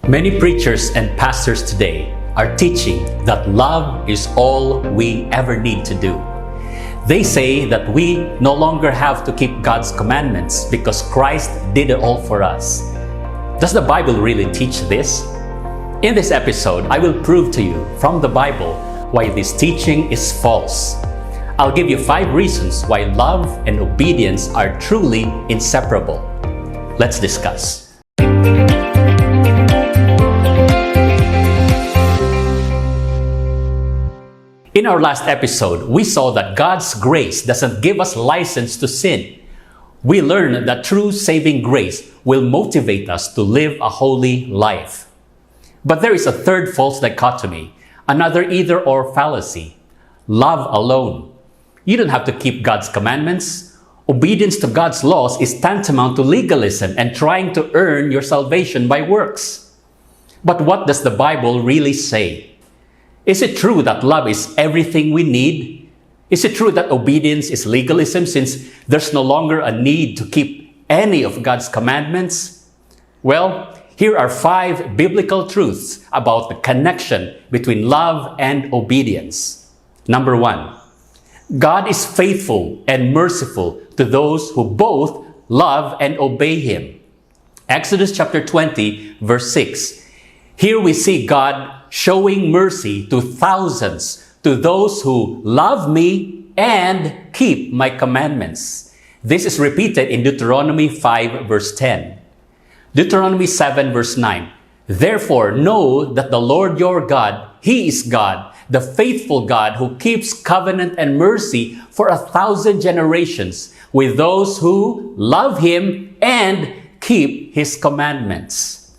Many preachers and pastors today are teaching that love is all we ever need to do. They say that we no longer have to keep God's commandments because Christ did it all for us. Does the Bible really teach this? In this episode, I will prove to you from the Bible why this teaching is false. I'll give you 5 reasons why love and obedience are truly inseparable. Let's discuss. In our last episode, we saw that God's grace doesn't give us license to sin. We learned that true saving grace will motivate us to live a holy life. But there is a third false dichotomy, another either-or fallacy. Love alone. You don't have to keep God's commandments. Obedience to God's laws is tantamount to legalism and trying to earn your salvation by works. But what does the Bible really say? Is it true that love is everything we need? Is it true that obedience is legalism since there's no longer a need to keep any of God's commandments? Well, here are 5 biblical truths about the connection between love and obedience. Number 1, God is faithful and merciful to those who both love and obey Him. Exodus chapter 20, verse 6. Here we see God showing mercy to thousands, to those who love me and keep my commandments. This is repeated in Deuteronomy 5, verse 10. Deuteronomy 7, verse 9. Therefore, know that the Lord your God, He is God, the faithful God who keeps covenant and mercy for 1,000 generations with those who love Him and keep His commandments.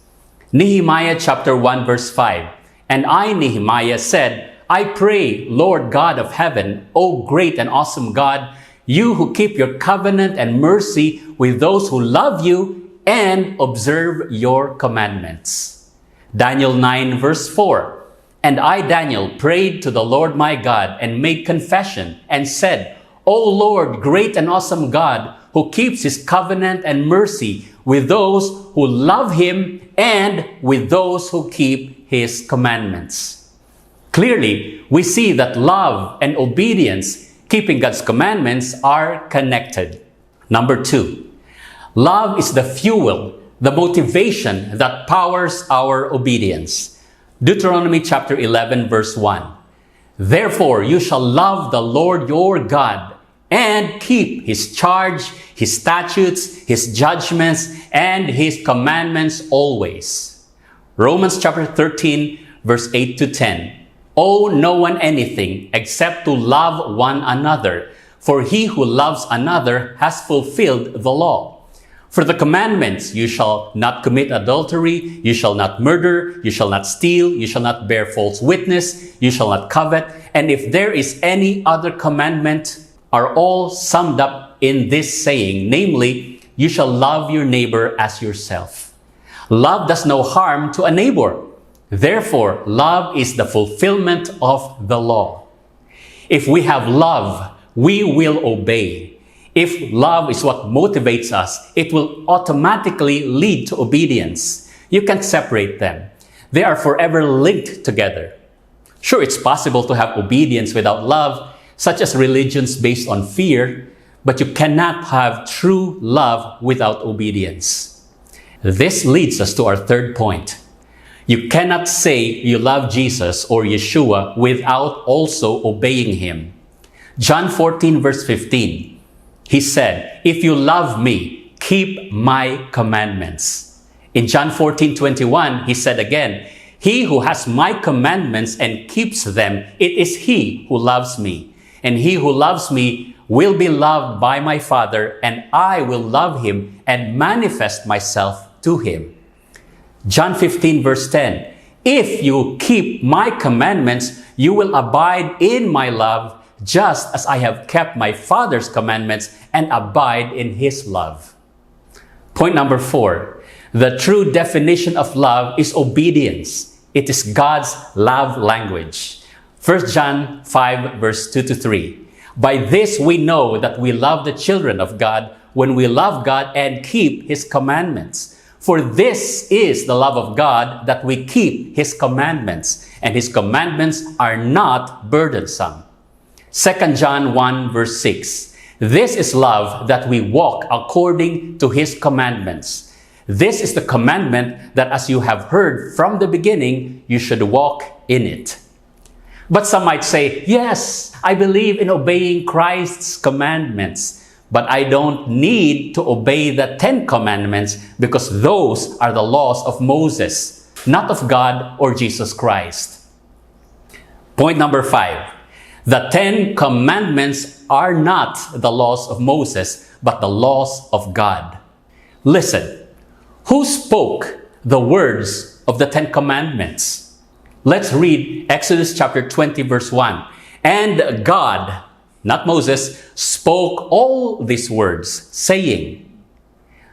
Nehemiah chapter 1, verse 5. And I, Nehemiah, said, I pray, Lord God of heaven, O great and awesome God, you who keep your covenant and mercy with those who love you and observe your commandments. Daniel 9, verse 4. And I, Daniel, prayed to the Lord my God and made confession and said, O Lord, great and awesome God, who keeps His covenant and mercy with those who love Him and with those who keep His commandments. Clearly, we see that love and obedience, keeping God's commandments, are connected. Number 2, love is the fuel, the motivation that powers our obedience. Deuteronomy chapter 11, verse 1. Therefore, you shall love the Lord your God and keep His charge, His statutes, His judgments, and His commandments always. Romans chapter 13, verse 8 to 10. Owe no one anything except to love one another, for he who loves another has fulfilled the law. For the commandments, you shall not commit adultery, you shall not murder, you shall not steal, you shall not bear false witness, you shall not covet, and if there is any other commandment, are all summed up in this saying, namely, you shall love your neighbor as yourself. Love does no harm to a neighbor. Therefore, love is the fulfillment of the law. If we have love, we will obey. If love is what motivates us, it will automatically lead to obedience. You can't separate them. They are forever linked together. Sure, it's possible to have obedience without love, such as religions based on fear, but you cannot have true love without obedience. This leads us to our third point. You cannot say you love Jesus or Yeshua without also obeying Him. John 14, verse 15. He said, if you love me, keep my commandments. In John 14, 21, He said again, he who has my commandments and keeps them, it is he who loves me. And he who loves me will be loved by my Father, and I will love him and manifest myself to him. John 15, verse 10. If you keep my commandments, you will abide in my love, just as I have kept my Father's commandments and abide in His love. Point number 4. The true definition of love is obedience. It is God's love language. 1 John 5, verse 2 to 3. By this we know that we love the children of God when we love God and keep His commandments. For this is the love of God, that we keep His commandments, and His commandments are not burdensome. 2 John 1 verse 6. This is love, that we walk according to His commandments. This is the commandment, that as you have heard from the beginning, you should walk in it. But some might say, yes, I believe in obeying Christ's commandments, but I don't need to obey the 10 commandments because those are the laws of Moses, not of God or Jesus Christ. Point number 5. The 10 commandments are not the laws of Moses, but the laws of God. Listen, who spoke the words of the 10 commandments? Let's read Exodus chapter 20 verse 1. And God, not Moses, spoke all these words, saying.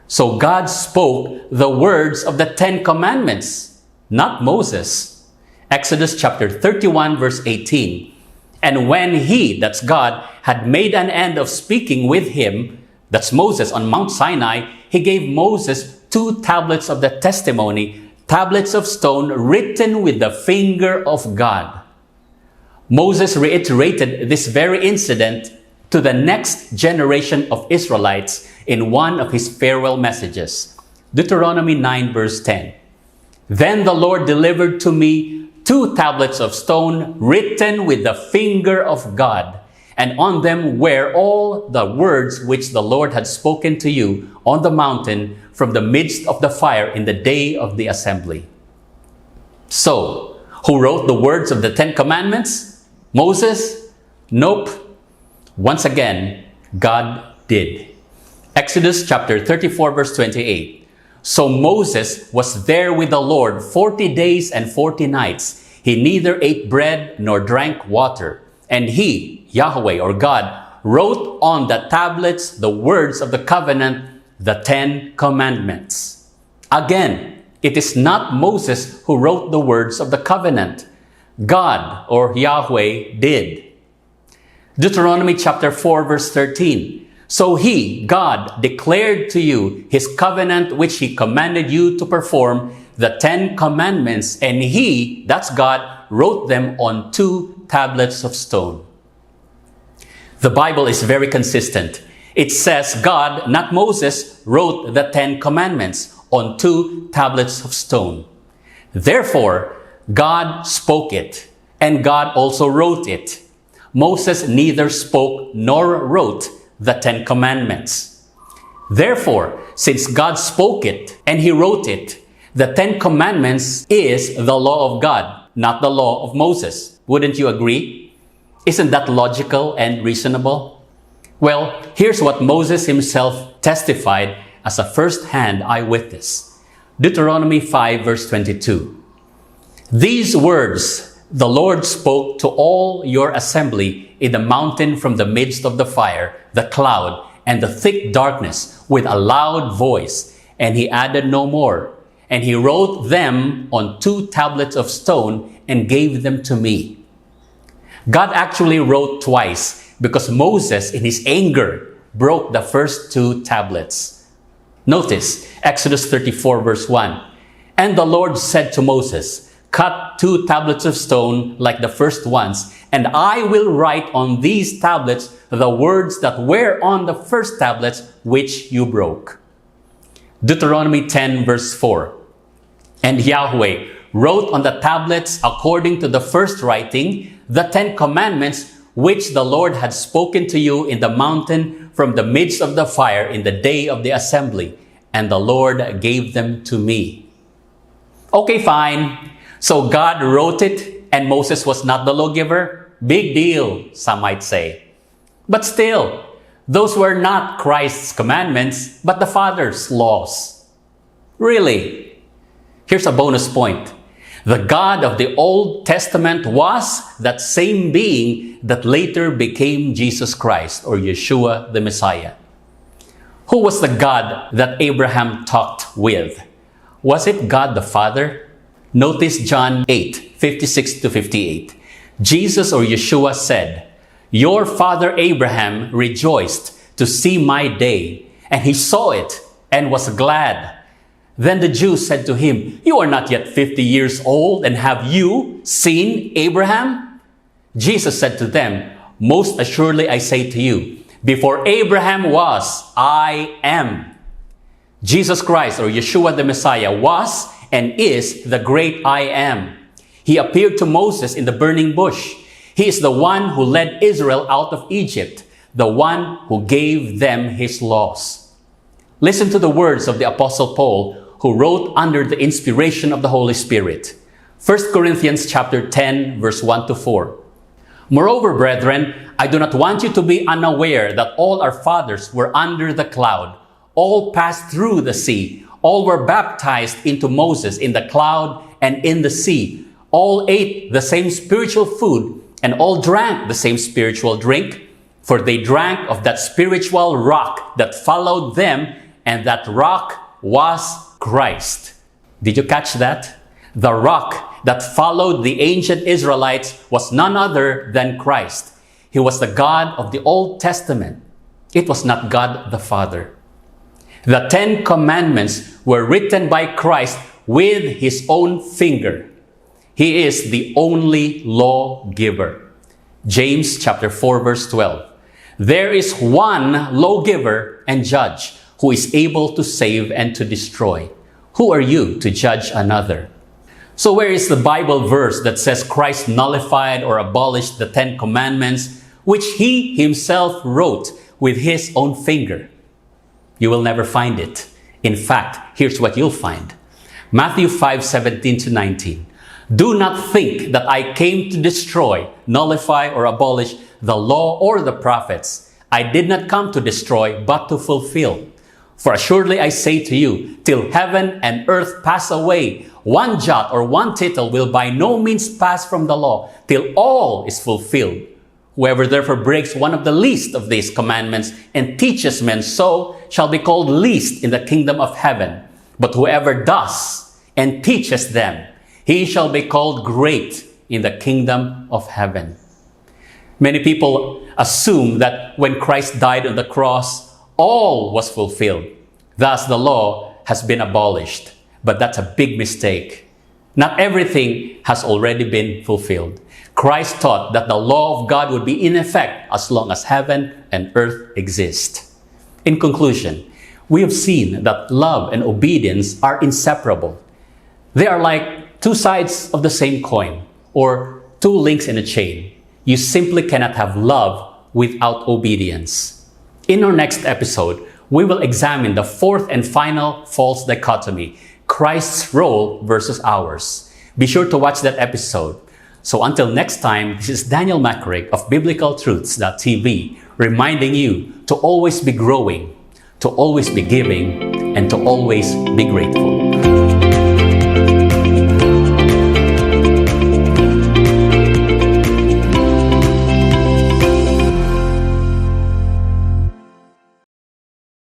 So God spoke the words of the 10 commandments, not Moses. Exodus chapter 31 verse 18. And when He, that's God, had made an end of speaking with him, that's Moses, on Mount Sinai, He gave Moses 2 tablets of the testimony, tablets of stone written with the finger of God. Moses reiterated this very incident to the next generation of Israelites in one of his farewell messages. Deuteronomy 9 verse 10. Then the Lord delivered to me 2 tablets of stone written with the finger of God, and on them were all the words which the Lord had spoken to you on the mountain from the midst of the fire in the day of the assembly. So, who wrote the words of the 10 commandments? Moses? Nope. Once again, God did. Exodus chapter 34 verse 28. So Moses was there with the Lord 40 days and 40 nights. He neither ate bread nor drank water. And He, Yahweh or God, wrote on the tablets the words of the covenant, the 10 commandments. Again, it is not Moses who wrote the words of the covenant. God or Yahweh did. Deuteronomy chapter 4 verse 13. So He, God, declared to you His covenant which He commanded you to perform, the 10 commandments, and He, that's God, wrote them on 2 tablets of stone. The Bible is very consistent. It says God, not Moses, wrote the 10 commandments on 2 tablets of stone. Therefore, God spoke it, and God also wrote it. Moses neither spoke nor wrote the 10 commandments. Therefore, since God spoke it and He wrote it, the 10 commandments is the law of God, not the law of Moses. Wouldn't you agree? Isn't that logical and reasonable? Well, here's what Moses himself testified as a first-hand eyewitness. Deuteronomy 5 verse 22. These words the Lord spoke to all your assembly in the mountain from the midst of the fire, the cloud, and the thick darkness with a loud voice. And He added no more. And He wrote them on 2 tablets of stone and gave them to me. God actually wrote twice because Moses, in his anger, broke the first 2 tablets. Notice Exodus 34 verse 1. And the Lord said to Moses, cut 2 tablets of stone like the first ones, and I will write on these tablets the words that were on the first tablets which you broke. Deuteronomy 10 verse 4. And Yahweh wrote on the tablets according to the first writing the 10 commandments which the Lord had spoken to you in the mountain from the midst of the fire in the day of the assembly, and the Lord gave them to me. Okay, fine. So God wrote it and Moses was not the lawgiver? Big deal, some might say. But still, those were not Christ's commandments, but the Father's laws. Really? Here's a bonus point. The God of the Old Testament was that same being that later became Jesus Christ or Yeshua the Messiah. Who was the God that Abraham talked with? Was it God the Father? Notice John 8, 56 to 58. Jesus or Yeshua said, your father Abraham rejoiced to see my day, and he saw it and was glad. Then the Jews said to him, "You are not yet 50 years old, and have you seen Abraham?" Jesus said to them, "Most assuredly I say to you, before Abraham was, I am." Jesus Christ, or Yeshua the Messiah, was and is the great I am. He appeared to Moses in the burning bush. He is the one who led Israel out of Egypt, the one who gave them his laws. Listen to the words of the Apostle Paul, who wrote under the inspiration of the Holy Spirit. 1 Corinthians chapter 10, verse 1 to 4. "Moreover, brethren, I do not want you to be unaware that all our fathers were under the cloud. All passed through the sea. All were baptized into Moses in the cloud and in the sea. All ate the same spiritual food, and all drank the same spiritual drink. For they drank of that spiritual rock that followed them, and that rock was Christ." Did you catch that? The rock that followed the ancient Israelites was none other than Christ. He was the God of the Old Testament. It was not God the Father. The 10 Commandments were written by Christ with his own finger. He is the only lawgiver. James chapter 4, verse 12. "There is one lawgiver and judge who is able to save and to destroy. Who are you to judge another?" So where is the Bible verse that says Christ nullified or abolished the 10 Commandments, which he himself wrote with his own finger? You will never find it. In fact, here's what you'll find. Matthew 5:17 to 19. "Do not think that I came to destroy, nullify, or abolish the law or the prophets. I did not come to destroy, but to fulfill. For assuredly I say to you, till heaven and earth pass away, one jot or one tittle will by no means pass from the law, till all is fulfilled. Whoever therefore breaks one of the least of these commandments and teaches men so shall be called least in the kingdom of heaven. But whoever does and teaches them, he shall be called great in the kingdom of heaven." Many people assume that when Christ died on the cross, all was fulfilled. Thus, the law has been abolished. But that's a big mistake. Not everything has already been fulfilled. Christ taught that the law of God would be in effect as long as heaven and earth exist. In conclusion, we have seen that love and obedience are inseparable. They are like two sides of the same coin, or two links in a chain. You simply cannot have love without obedience. In our next episode, we will examine the fourth and final false dichotomy, Christ's role versus ours. Be sure to watch that episode. So until next time, this is Daniel Macrick of BiblicalTruths.tv, reminding you to always be growing, to always be giving, and to always be grateful.